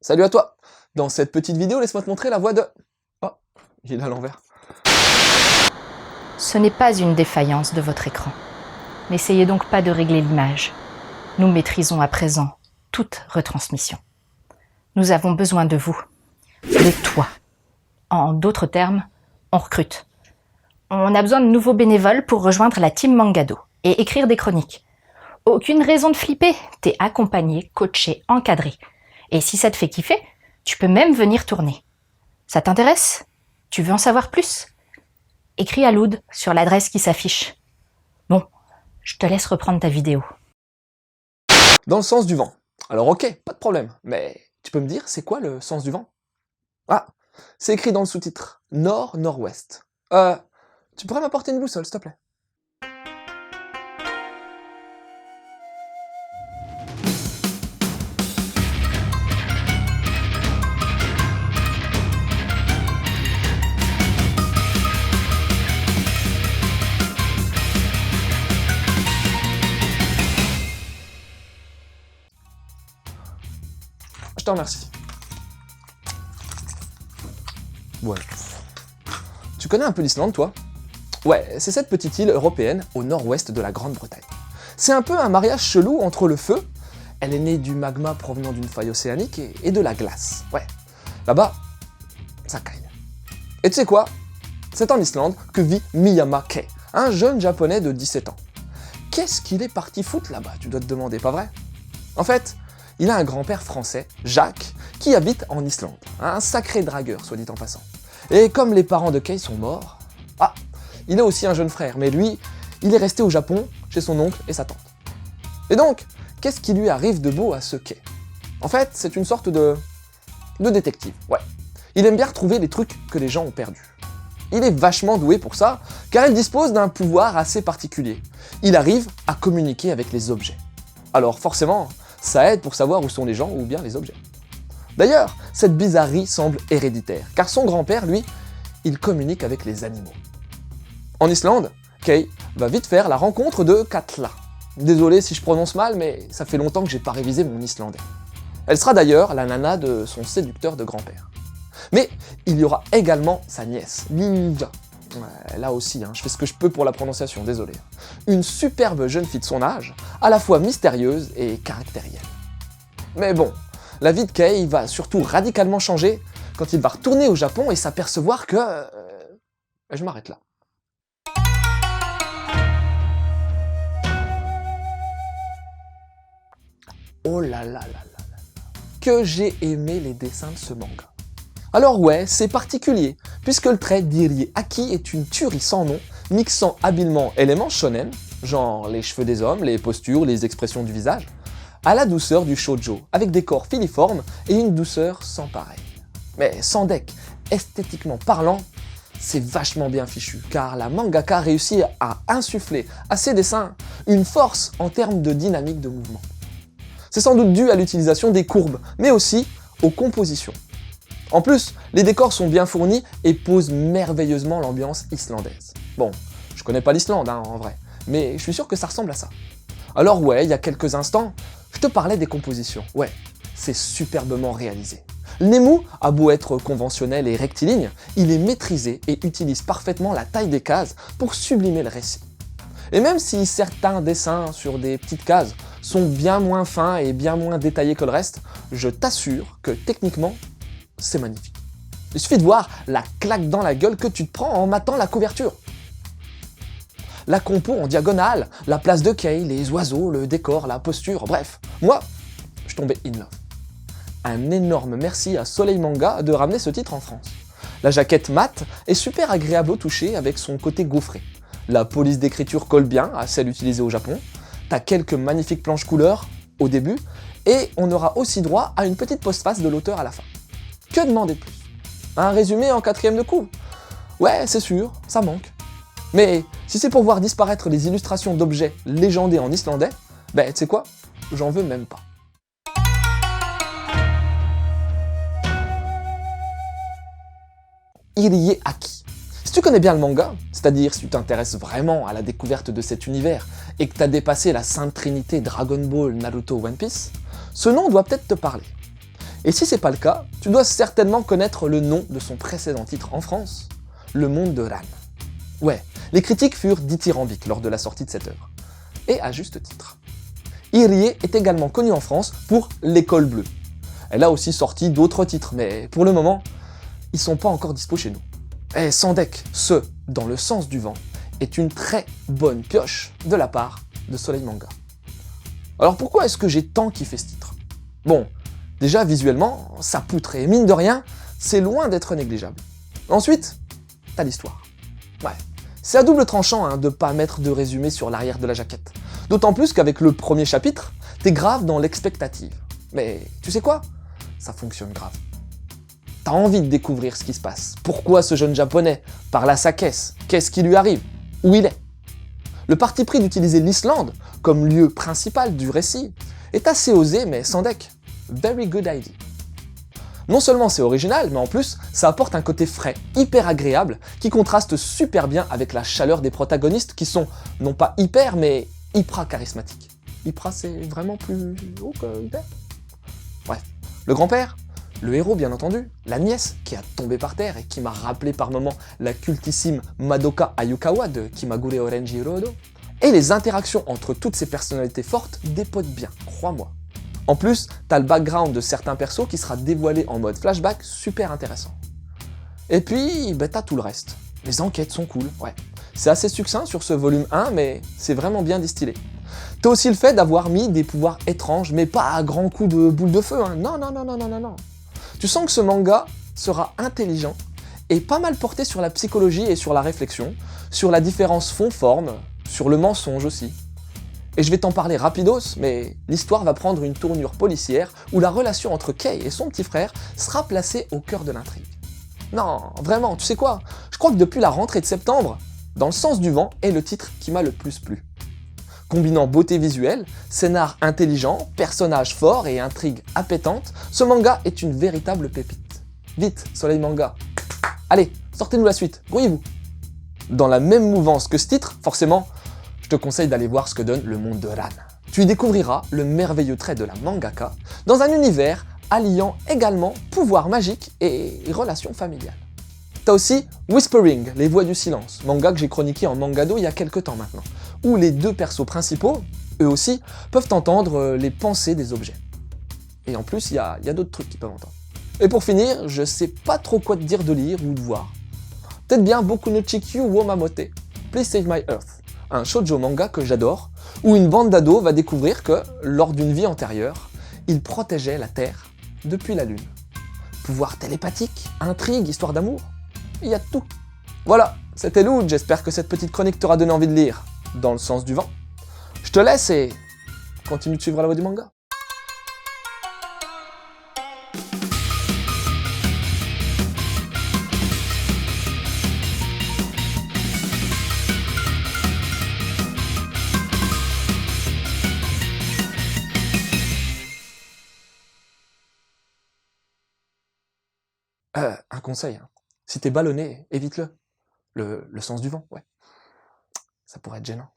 Salut à toi. Dans cette petite vidéo, laisse-moi te montrer la voix de... Oh, il est à l'envers. Ce n'est pas une défaillance de votre écran. N'essayez donc pas de régler l'image. Nous maîtrisons à présent toute retransmission. Nous avons besoin de vous, de toi. En d'autres termes, on recrute. On a besoin de nouveaux bénévoles pour rejoindre la team Mangado et écrire des chroniques. Aucune raison de flipper, t'es accompagné, coaché, encadré. Et si ça te fait kiffer, tu peux même venir tourner. Ça t'intéresse? Tu veux en savoir plus? Écris à Loud sur l'adresse qui s'affiche. Bon, je te laisse reprendre ta vidéo. Dans le sens du vent. Alors ok, pas de problème, mais tu peux me dire c'est quoi le sens du vent? Ah, c'est écrit dans le sous-titre. Nord-nord-ouest. Tu pourrais m'apporter une boussole, s'il te plaît? Je te remercie. Ouais. Tu connais un peu l'Islande, toi? Ouais, c'est cette petite île européenne au nord-ouest de la Grande-Bretagne. C'est un peu un mariage chelou entre le feu, elle est née du magma provenant d'une faille océanique, et de la glace. Ouais, là-bas, ça caille. Et tu sais quoi? C'est en Islande que vit Miyama Kei, un jeune japonais de 17 ans. Qu'est-ce qu'il est parti foutre là-bas, tu dois te demander, pas vrai? En fait, il a un grand-père français, Jacques, qui habite en Islande. Un sacré dragueur, soit dit en passant. Et comme les parents de Kei sont morts, il a aussi un jeune frère, mais lui, il est resté au Japon, chez son oncle et sa tante. Et donc, qu'est-ce qui lui arrive de beau à ce Kei? En fait, c'est une sorte de détective, ouais. Il aime bien retrouver les trucs que les gens ont perdus. Il est vachement doué pour ça, car il dispose d'un pouvoir assez particulier. Il arrive à communiquer avec les objets. Alors forcément, ça aide pour savoir où sont les gens ou bien les objets. D'ailleurs, cette bizarrerie semble héréditaire, car son grand-père, lui, il communique avec les animaux. En Islande, Kei va vite faire la rencontre de Katla. Désolé si je prononce mal, mais ça fait longtemps que j'ai pas révisé mon islandais. Elle sera d'ailleurs la nana de son séducteur de grand-père. Mais il y aura également sa nièce, Ninja. Ouais, là aussi, je fais ce que je peux pour la prononciation, désolé. Une superbe jeune fille de son âge, à la fois mystérieuse et caractérielle. Mais bon, la vie de Kei va surtout radicalement changer quand il va retourner au Japon et s'apercevoir que... Je m'arrête là. Oh là là là là là, que j'ai aimé les dessins de ce manga. Alors ouais, c'est particulier, puisque le trait d'Irie Aki est une tuerie sans nom, mixant habilement éléments shonen, genre les cheveux des hommes, les postures, les expressions du visage, à la douceur du shoujo, avec des corps filiformes et une douceur sans pareil. Mais sans deck, esthétiquement parlant, c'est vachement bien fichu, car la mangaka réussit à insuffler à ses dessins une force en termes de dynamique de mouvement. C'est sans doute dû à l'utilisation des courbes, mais aussi aux compositions. En plus, les décors sont bien fournis et posent merveilleusement l'ambiance islandaise. Bon, je connais pas l'Islande en vrai, mais je suis sûr que ça ressemble à ça. Alors ouais, il y a quelques instants, je te parlais des compositions. Ouais, c'est superbement réalisé. Nemu a beau être conventionnel et rectiligne, il est maîtrisé et utilise parfaitement la taille des cases pour sublimer le récit. Et même si certains dessins sur des petites cases sont bien moins fins et bien moins détaillés que le reste, je t'assure que techniquement, c'est magnifique. Il suffit de voir la claque dans la gueule que tu te prends en matant la couverture. La compo en diagonale, la place de Kei, les oiseaux, le décor, la posture, bref. Moi, je tombais in love. Un énorme merci à Soleil Manga de ramener ce titre en France. La jaquette mate est super agréable au toucher avec son côté gaufré. La police d'écriture colle bien à celle utilisée au Japon. T'as quelques magnifiques planches couleurs au début, et on aura aussi droit à une petite postface de l'auteur à la fin. Que demander de plus? Un résumé en 4e de coup? Ouais, c'est sûr, ça manque. Mais si c'est pour voir disparaître les illustrations d'objets légendés en islandais, tu sais quoi? J'en veux même pas. Irie Aki. Si tu connais bien le manga, c'est-à-dire si tu t'intéresses vraiment à la découverte de cet univers et que t'as dépassé la sainte trinité Dragon Ball, Naruto, One Piece, ce nom doit peut-être te parler. Et si c'est pas le cas, tu dois certainement connaître le nom de son précédent titre en France, Le Monde de Ran. Ouais, les critiques furent dithyrambiques lors de la sortie de cette œuvre. Et à juste titre. Irie est également connue en France pour L'École Bleue. Elle a aussi sorti d'autres titres, mais pour le moment, ils sont pas encore dispo chez nous. Et Sandek, ce Dans le sens du vent, est une très bonne pioche de la part de Soleil Manga. Alors pourquoi est-ce que j'ai tant kiffé ce titre? Bon, déjà visuellement, ça poutre et mine de rien, c'est loin d'être négligeable. Ensuite, t'as l'histoire. Ouais, c'est à double tranchant de pas mettre de résumé sur l'arrière de la jaquette. D'autant plus qu'avec le premier chapitre, t'es grave dans l'expectative. Mais tu sais quoi? Ça fonctionne grave. T'as envie de découvrir ce qui se passe. Pourquoi ce jeune japonais parle à sa caisse? Qu'est-ce qui lui arrive? Où il est? Le parti pris d'utiliser l'Islande comme lieu principal du récit est assez osé mais sans deck. Very good idea. Non seulement c'est original, mais en plus, ça apporte un côté frais, hyper agréable, qui contraste super bien avec la chaleur des protagonistes qui sont, non pas hyper, mais hyper charismatiques. Hyper, c'est vraiment plus haut que hyper. Bref, le grand-père, le héros bien entendu, la nièce qui a tombé par terre et qui m'a rappelé par moments la cultissime Madoka Ayukawa de Kimagure Orenji Rodo, et les interactions entre toutes ces personnalités fortes dépotent bien, crois-moi. En plus, t'as le background de certains persos qui sera dévoilé en mode flashback super intéressant. Et puis, t'as tout le reste. Les enquêtes sont cool, ouais. C'est assez succinct sur ce volume 1, mais c'est vraiment bien distillé. T'as aussi le fait d'avoir mis des pouvoirs étranges, mais pas à grands coups de boule de feu, Non, non, non, non, non, non, non. Tu sens que ce manga sera intelligent et pas mal porté sur la psychologie et sur la réflexion, sur la différence fond-forme, sur le mensonge aussi. Et je vais t'en parler rapidos, mais l'histoire va prendre une tournure policière où la relation entre Kei et son petit frère sera placée au cœur de l'intrigue. Non, vraiment, tu sais quoi? Je crois que depuis la rentrée de septembre, Dans le sens du vent est le titre qui m'a le plus plu. Combinant beauté visuelle, scénar intelligent, personnages forts et intrigue appétante, ce manga est une véritable pépite. Vite, Soleil Manga. Allez, sortez-nous la suite, grouillez-vous. Dans la même mouvance que ce titre, forcément, je te conseille d'aller voir ce que donne le monde de Ran. Tu y découvriras le merveilleux trait de la mangaka dans un univers alliant également pouvoir magique et relations familiales. T'as aussi Whispering, les voix du silence, manga que j'ai chroniqué en Mangado il y a quelques temps maintenant, où les deux persos principaux, eux aussi, peuvent entendre les pensées des objets. Et en plus, il y a d'autres trucs qu'ils peuvent entendre. Et pour finir, je sais pas trop quoi te dire de lire ou de voir. Peut-être bien Boku no Chikyu wo Mamote, Please Save My Earth, un shoujo manga que j'adore, où une bande d'ados va découvrir que, lors d'une vie antérieure, ils protégeaient la Terre depuis la Lune. Pouvoir télépathique, intrigue, histoire d'amour, il y a tout. Voilà, c'était Loud, j'espère que cette petite chronique t'aura donné envie de lire Dans le sens du vent. Je te laisse et continue de suivre la voie du manga. Un conseil, si t'es ballonné, évite-le. Le sens du vent, ouais. Ça pourrait être gênant.